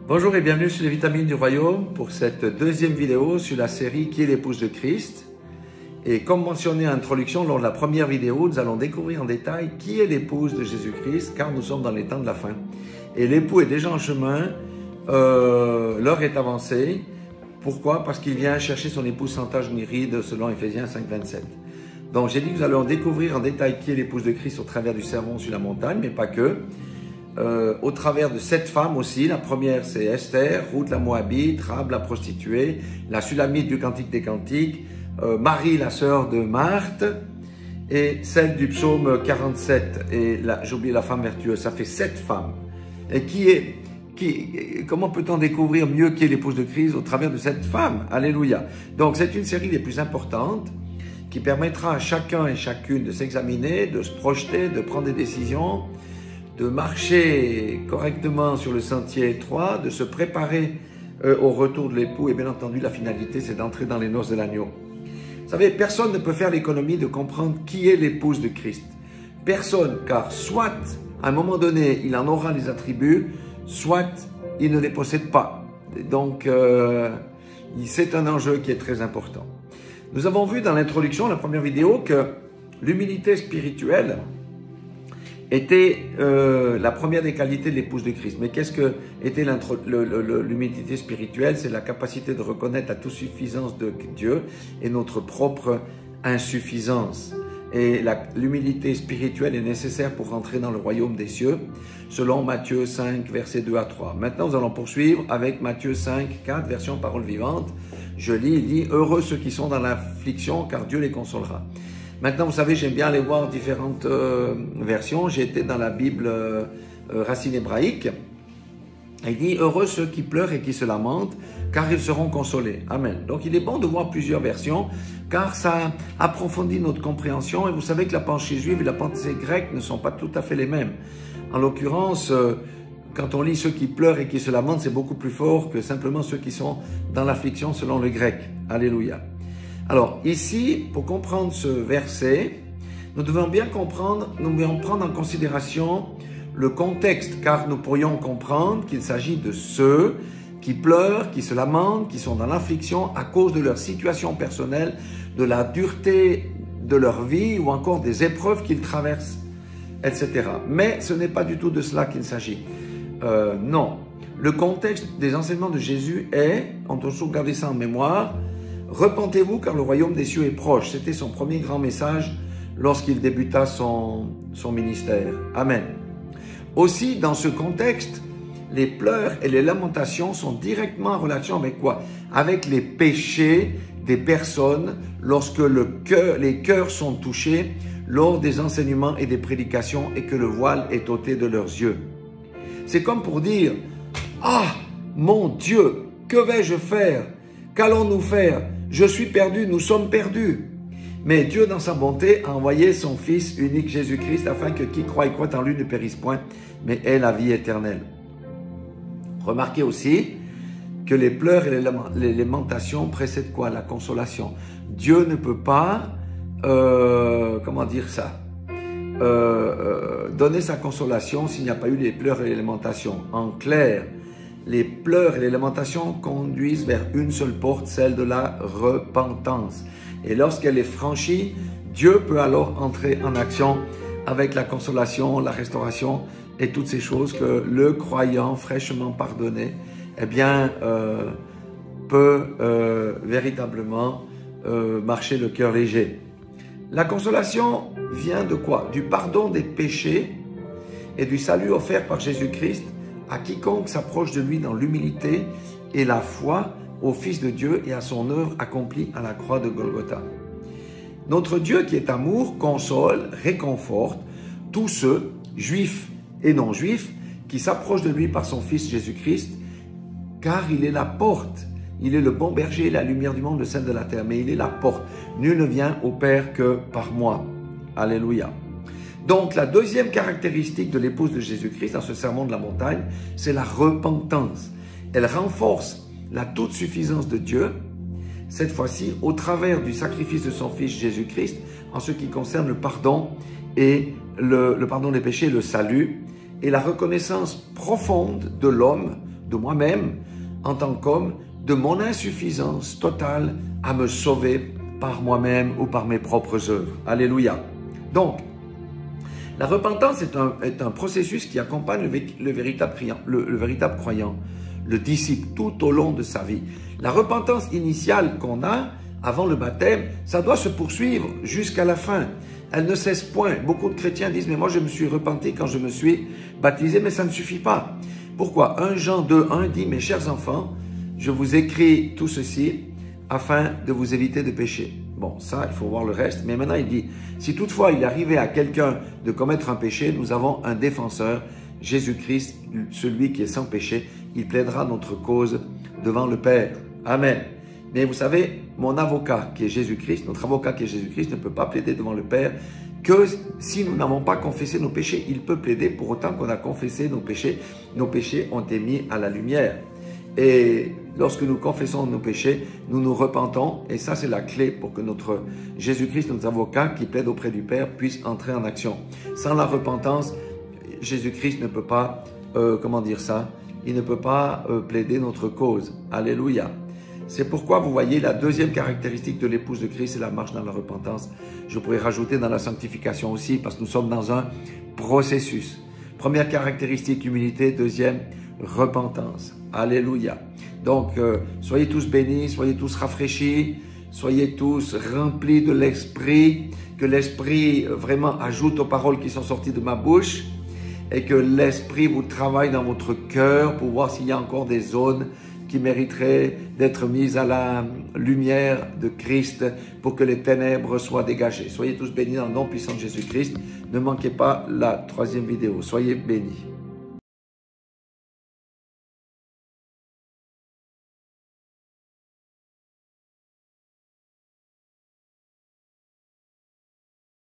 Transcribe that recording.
Bonjour et bienvenue sur les Vitamines du Royaume pour cette deuxième vidéo sur la série Qui est l'épouse de Christ. Et comme mentionné en introduction lors de la première vidéo, nous allons découvrir en détail qui est l'épouse de Jésus-Christ, car nous sommes dans les temps de la fin. Et l'époux est déjà en chemin, l'heure est avancée. Pourquoi? Parce qu'il vient chercher son épouse sans tache ni ride, selon Éphésiens 5,27. Donc j'ai dit que nous allons découvrir en détail qui est l'épouse de Christ au travers du sermon sur la montagne, mais pas que. Au travers de 7 femmes aussi. La première, c'est Esther, Ruth la Moabite, Rahab la prostituée, la Sulamite du Cantique des Cantiques, Marie la sœur de Marthe, et celle du psaume 47, et j'ai oublié la femme vertueuse. Ça fait 7 femmes. Et comment peut-on découvrir mieux qui est l'épouse de Christ au travers de cette femme? Alléluia. Donc c'est une série des plus importantes qui permettra à chacun et chacune de s'examiner, de se projeter, de prendre des décisions, de marcher correctement sur le sentier étroit, de se préparer au retour de l'époux. Et bien entendu, la finalité, c'est d'entrer dans les noces de l'agneau. Vous savez, personne ne peut faire l'économie de comprendre qui est l'épouse de Christ. Personne, car soit, à un moment donné, il en aura les attributs, soit il ne les possède pas. Donc, c'est un enjeu qui est très important. Nous avons vu dans l'introduction, la première vidéo, que l'humilité spirituelle était la première des qualités de l'épouse de Christ. Mais qu'est-ce que était l'humilité spirituelle? C'est la capacité de reconnaître la toute-suffisance de Dieu et notre propre insuffisance. Et l'humilité spirituelle est nécessaire pour rentrer dans le royaume des cieux, selon Matthieu 5, versets 2 à 3. Maintenant, nous allons poursuivre avec Matthieu 5, 4, version parole vivante. Je lis, il dit « Heureux ceux qui sont dans l'affliction, car Dieu les consolera ». Maintenant, vous savez, j'aime bien aller voir différentes versions. J'ai été dans la Bible racine hébraïque. Il dit « Heureux ceux qui pleurent et qui se lamentent, car ils seront consolés. » Amen. Donc, il est bon de voir plusieurs versions, car ça approfondit notre compréhension. Et vous savez que la pensée juive et la pensée grecque ne sont pas tout à fait les mêmes. En l'occurrence, quand on lit ceux qui pleurent et qui se lamentent, c'est beaucoup plus fort que simplement ceux qui sont dans l'affliction selon le grec. Alléluia. Alors, ici, pour comprendre ce verset, nous devons bien comprendre, nous devons prendre en considération le contexte, car nous pourrions comprendre qu'il s'agit de ceux qui pleurent, qui se lamentent, qui sont dans l'affliction à cause de leur situation personnelle, de la dureté de leur vie ou encore des épreuves qu'ils traversent, etc. Mais ce n'est pas du tout de cela qu'il s'agit. Non. Le contexte des enseignements de Jésus est, on doit toujours garder ça en mémoire, repentez-vous car le royaume des cieux est proche. C'était son premier grand message lorsqu'il débuta son ministère. Amen. Aussi, dans ce contexte, les pleurs et les lamentations sont directement en relation avec quoi? Avec les péchés des personnes lorsque les cœurs sont touchés lors des enseignements et des prédications et que le voile est ôté de leurs yeux. C'est comme pour dire « Ah, mon Dieu, que vais-je faire? Qu'allons-nous faire? Je suis perdu, nous sommes perdus. » Mais Dieu, dans sa bonté, a envoyé son Fils unique Jésus-Christ afin que qui croit et croit en lui ne périsse point, mais ait la vie éternelle. Remarquez aussi que les pleurs et les lamentations précèdent quoi? La consolation. Dieu ne peut pas, comment dire ça, donner sa consolation s'il n'y a pas eu les pleurs et les lamentations. En clair, les pleurs et les lamentations conduisent vers une seule porte, celle de la repentance. Et lorsqu'elle est franchie, Dieu peut alors entrer en action avec la consolation, la restauration et toutes ces choses que le croyant fraîchement pardonné, eh bien, peut véritablement marcher le cœur léger. La consolation vient de quoi? Du pardon des péchés et du salut offert par Jésus-Christ à quiconque s'approche de lui dans l'humilité et la foi au Fils de Dieu et à son œuvre accomplie à la croix de Golgotha. Notre Dieu qui est amour console, réconforte tous ceux, juifs et non juifs, qui s'approchent de lui par son Fils Jésus-Christ, car il est la porte. Il est le bon berger, la lumière du monde, le sel de la terre, mais il est la porte. Nul ne vient au Père que par moi. Alléluia. Donc, la deuxième caractéristique de l'épouse de Jésus-Christ dans ce sermon de la montagne, c'est la repentance. Elle renforce la toute-suffisance de Dieu, cette fois-ci au travers du sacrifice de son Fils Jésus-Christ, en ce qui concerne le pardon et le pardon des péchés et le salut, et la reconnaissance profonde de l'homme de moi-même, en tant qu'homme, de mon insuffisance totale à me sauver par moi-même ou par mes propres œuvres. Alléluia. Donc, la repentance est un processus qui accompagne le véritable croyant, le disciple, tout au long de sa vie. La repentance initiale qu'on a avant le baptême, ça doit se poursuivre jusqu'à la fin. Elle ne cesse point. Beaucoup de chrétiens disent, mais moi je me suis repenti quand je me suis baptisé, mais ça ne suffit pas. Pourquoi? 1 Jean 2:1 dit, mes chers enfants, je vous écris tout ceci afin de vous éviter de pécher. Bon, ça, il faut voir le reste. Mais maintenant, il dit, si toutefois il arrivait à quelqu'un de commettre un péché, nous avons un défenseur, Jésus-Christ, celui qui est sans péché. Il plaidera notre cause devant le Père. Amen. Mais vous savez, mon avocat qui est Jésus-Christ, notre avocat qui est Jésus-Christ ne peut pas plaider devant le Père que si nous n'avons pas confessé nos péchés. Il peut plaider pour autant qu'on a confessé nos péchés. Nos péchés ont été mis à la lumière. Et lorsque nous confessons nos péchés, nous nous repentons. Et ça, c'est la clé pour que notre Jésus-Christ, notre avocat qui plaide auprès du Père, puisse entrer en action. Sans la repentance, Jésus-Christ ne peut pas, il ne peut pas plaider notre cause. Alléluia. C'est pourquoi vous voyez la deuxième caractéristique de l'épouse de Christ, c'est la marche dans la repentance. Je pourrais rajouter dans la sanctification aussi, parce que nous sommes dans un processus. Première caractéristique, humilité. Deuxième, repentance. Alléluia. Donc, soyez tous bénis, soyez tous rafraîchis, soyez tous remplis de l'Esprit, que l'Esprit vraiment ajoute aux paroles qui sont sorties de ma bouche et que l'Esprit vous travaille dans votre cœur pour voir s'il y a encore des zones qui mériteraient d'être mises à la lumière de Christ pour que les ténèbres soient dégagées. Soyez tous bénis dans le nom puissant de Jésus-Christ. Ne manquez pas la 3e vidéo. Soyez bénis.